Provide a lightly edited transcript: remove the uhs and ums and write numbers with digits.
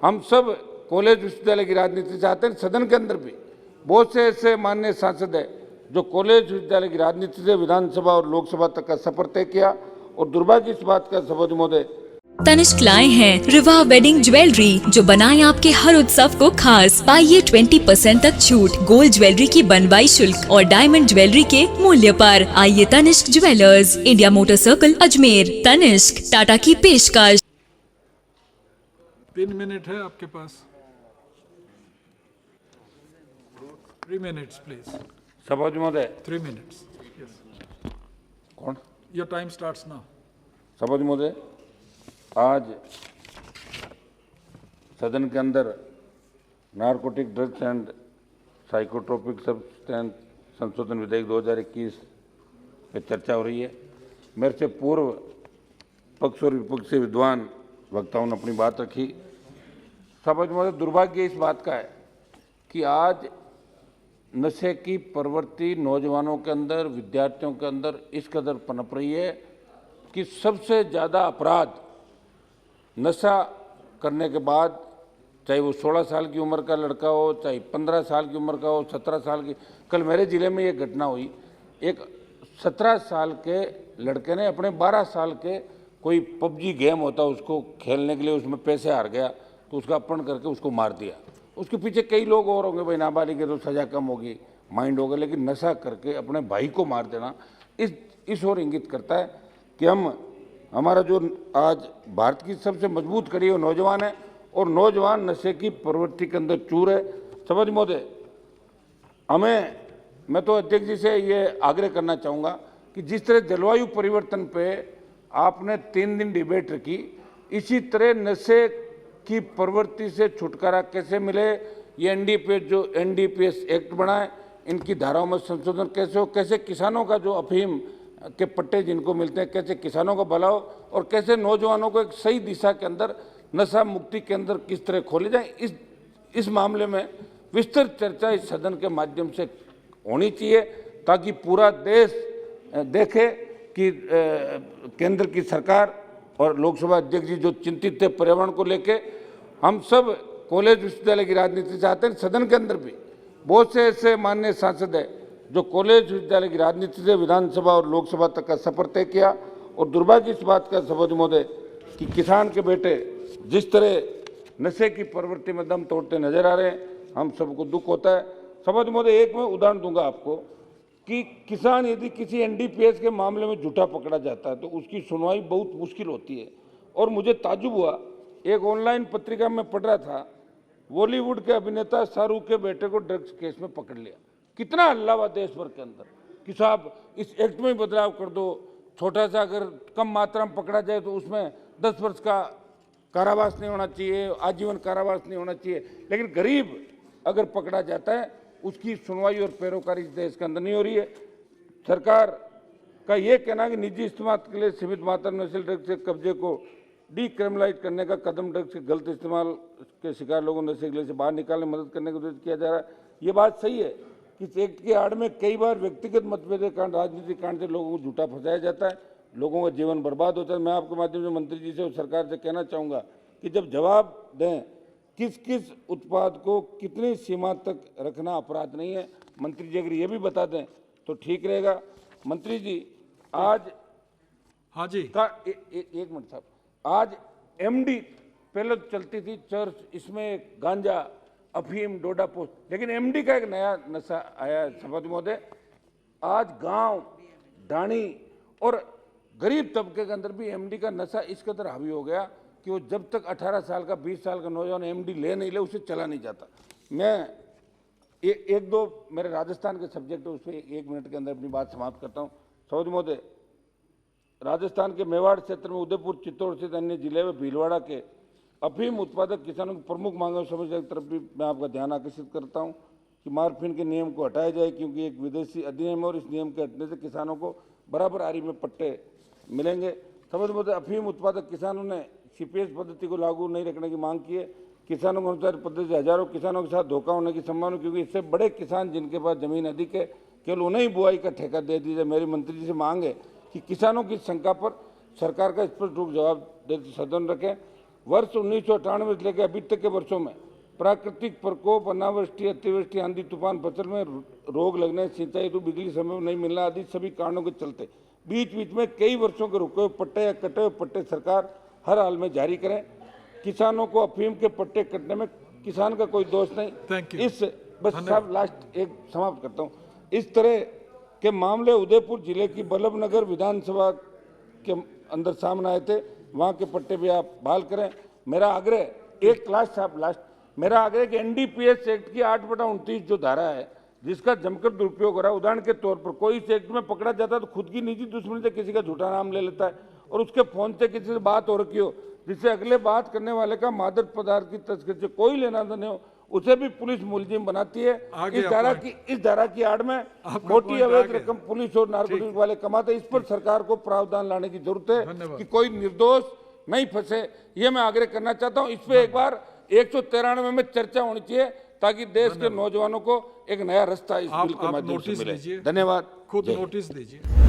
हम सब कॉलेज विश्वविद्यालय की राजनीति चाहते हैं। सदन के अंदर भी बहुत से ऐसे माननीय सांसद हैं जो कॉलेज विश्वविद्यालय की राजनीति से विधानसभा और लोकसभा तक का सफर तय किया, और दुर्भाग्य इस बात का सभापति महोदय तनिष्क लाए हैं रिवा वेडिंग ज्वेलरी जो बनाए आपके हर उत्सव को खास। पाइए 20% तक छूट गोल्ड ज्वेलरी की बनवाई शुल्क और डायमंड ज्वेलरी के मूल्य पर। आइए Tanishq jewellers, India motor circle, Ajmer. Tanishq Tata की पेशकश। 3 मिनट है आपके पास। 3 minutes प्लीज। सभापति महोदय 3 minutes। कौन? Your time starts now. सभापति महोदय, आज सदन के अंदर narcotic drugs and psychotropic substance संशोधन विधेयक 2021 पे चर्चा हो रही है। मेरे से पूर्व पक्ष और विपक्ष से विद्वान वक्ताओं ने अपनी बात रखी। सभापति महोदय, दुर्भाग्य इस बात का है कि आज नशे की प्रवृत्ति नौजवानों के अंदर, विद्यार्थियों के अंदर इस कदर पनप रही है कि सबसे ज़्यादा अपराध नशा करने के बाद, चाहे वो 16 साल की उम्र का लड़का हो, चाहे 15 साल की उम्र का हो, 17 साल की। कल मेरे ज़िले में ये घटना हुई, एक 17 साल के लड़के ने अपने 12 साल के कोई पबजी गेम होता है उसको खेलने के लिए, उसमें पैसे हार गया तो उसका अपहरण करके उसको मार दिया। उसके पीछे कई लोग और होंगे, भाई नाबालिग है तो सज़ा कम होगी, माइंड होगा, लेकिन नशा करके अपने भाई को मार देना इस ओर इंगित करता है कि हमारा जो आज भारत की सबसे मजबूत कड़ी वो नौजवान है, और नौजवान नशे की प्रवृत्ति के अंदर चूर है। सभापति महोदय, मैं तो अध्यक्ष जी से ये आग्रह करना चाहूँगा कि जिस तरह जलवायु परिवर्तन पे आपने 3 दिन डिबेट रखी, इसी तरह नशे की प्रवृत्ति से छुटकारा कैसे मिले, ये एनडीपीएस एक्ट बनाए, इनकी धाराओं में संशोधन कैसे हो, कैसे किसानों का जो अफीम के पट्टे जिनको मिलते हैं, कैसे किसानों का भला हो, और कैसे नौजवानों को एक सही दिशा के अंदर नशा मुक्ति के अंदर किस तरह खोले जाए, इस मामले में विस्तृत चर्चा इस सदन के माध्यम से होनी चाहिए, ताकि पूरा देश देखे कि केंद्र की सरकार और लोकसभा अध्यक्ष जी जो चिंतित थे पर्यावरण को लेके। हम सब कॉलेज विश्वविद्यालय की राजनीति चाहते हैं। सदन के अंदर भी बहुत से ऐसे माननीय सांसद हैं जो कॉलेज विश्वविद्यालय की राजनीति से विधानसभा और लोकसभा तक का सफर तय किया, और दुर्भाग्य इस बात का सभापति महोदय कि किसान के बेटे जिस तरह नशे की प्रवृत्ति में दम तोड़ते नजर आ रहे हैं, हम सबको दुख होता है। सभापति महोदय, एक मैं उदाहरण दूंगा आपको कि किसान यदि किसी एनडीपीएस के मामले में झूठा पकड़ा जाता है तो उसकी सुनवाई बहुत मुश्किल होती है, और मुझे ताज्जुब हुआ, एक ऑनलाइन पत्रिका में पढ़ रहा था, बॉलीवुड के अभिनेता शाहरुख के बेटे को ड्रग्स केस में पकड़ लिया। कितना हल्ला हुआ देश भर के अंदर कि साहब इस एक्ट में बदलाव कर दो, छोटा सा अगर कम मात्रा में पकड़ा जाए तो उसमें 10 वर्ष का कारावास नहीं होना चाहिए, आजीवन कारावास नहीं होना चाहिए, लेकिन गरीब अगर पकड़ा जाता है उसकी सुनवाई और पैरोकारी इस देश के अंदर नहीं हो रही है। सरकार का ये कहना है कि निजी इस्तेमाल के लिए सीमित मात्रा में नशीले ड्रग्स के कब्जे को डीक्रिमिनलाइज करने का कदम ड्रग्स के गलत इस्तेमाल के शिकार लोगों को नशे से बाहर निकालने में मदद करने का उद्देश्य किया जा रहा है। ये बात सही है कि इस एक्ट के आड़ में कई बार व्यक्तिगत मतभेद के कारण, राजनीतिक कारण से लोगों को झूठा फंसाया जाता है, लोगों का जीवन बर्बाद होता है। मैं आपके माध्यम से मंत्री जी से और सरकार से कहना चाहूँगा कि जब जवाब दें किस किस उत्पाद को कितनी सीमा तक रखना अपराध नहीं है, मंत्री जी अगर ये भी बता दें तो ठीक रहेगा। मंत्री जी, आज हाँ जी का एक मिनट साहब, आज एमडी पहले तो चलती थी चर्च, इसमें गांजा, अफीम, डोडा पोस्ट, लेकिन एमडी का एक नया नशा आया सभापति महोदय। आज गांव, ढाणी और गरीब तबके के अंदर भी एमडी का नशा इस कदर हावी हो गया कि वो जब तक 18 साल का 20 साल का नौजवान एमडी ले नहीं ले उसे चला नहीं जाता। मैं एक दो मेरे राजस्थान के सब्जेक्ट है उस पर 1 मिनट के अंदर अपनी बात समाप्त करता हूँ। सभापति महोदय, राजस्थान के मेवाड़ क्षेत्र में उदयपुर, चित्तौड़ सहित अन्य जिले में भीलवाड़ा के अफीम उत्पादक किसानों की प्रमुख मांगों समस्या की तरफ भी मैं आपका ध्यान आकर्षित करता हूं कि मार्फिन के नियम को हटाया जाए, क्योंकि एक विदेशी अधिनियम है और इस नियम के हटने से किसानों को बराबर आरी में पट्टे मिलेंगे। समझ महोदय, अफीम उत्पादक किसानों ने सीपीएस पद्धति को लागू नहीं रखने की मांग की है। किसानों के अनुसार पद्धति से हजारों किसानों के साथ धोखा होने की संभावना, क्योंकि इससे बड़े किसान जिनके पास जमीन अधिक है केवल उन्हें ही बुआई का ठेका दे दीजिए। मेरी मंत्री जी से मांग है कि किसानों की शंका पर सरकार का स्पष्ट रूप जवाब देते सदन रखें। वर्ष 1998 से लेकर अभी तक के वर्षों में प्राकृतिक प्रकोप, अनावृष्टि, अतिवृष्टि, आंधी तूफान, फसल में रोग लगने, सिंचाई तो बिजली समय पर नहीं मिलना आदि सभी कारणों के चलते बीच बीच में कई वर्षों के रुके हुए पट्टे या कटे हुए पट्टे सरकार हर हाल में जारी करें। किसानों को अफीम के पट्टे कटने में किसान का कोई दोष नहीं। Thank you. इस बस साहब लास्ट एक समाप्त करता हूँ। इस तरह के मामले उदयपुर जिले की बल्लभनगर विधानसभा के अंदर सामने आए थे, वहाँ के पट्टे भी आप बहाल करें। मेरा आग्रह एक लास्ट मेरा आग्रह कि एनडीपीएस एक्ट की 8/29 जो धारा है जिसका जमकर दुरुपयोग हो रहा है, उदाहरण के तौर पर कोई इस एक्ट में पकड़ा जाता है तो खुद की निजी दुश्मनी से किसी का झूठा नाम ले लेता है और उसके फोन से किसी से बात हो रखी हो जिससे अगले बात करने वाले का मादक पदार्थ की तस्करी से कोई लेना देना नहीं हो, उसे भी पुलिस मुलजिम बनाती है। आगे इस धारा की आड़ में मोटी अवैध रकम पुलिस और नारकोटिक्स वाले कमाते हैं। इस पर सरकार को प्रावधान लाने की जरूरत है कि कोई निर्दोष नहीं फंसे। ये मैं आग्रह करना चाहता हूँ। इस पे एक बार 193 में चर्चा होनी चाहिए ताकि देश के नौजवानों को एक नया रास्ता इस बिल के आप माध्यम से नोटिस मिले। लीजिए, धन्यवाद। खुद जय हिंद। नोटिस दीजिए।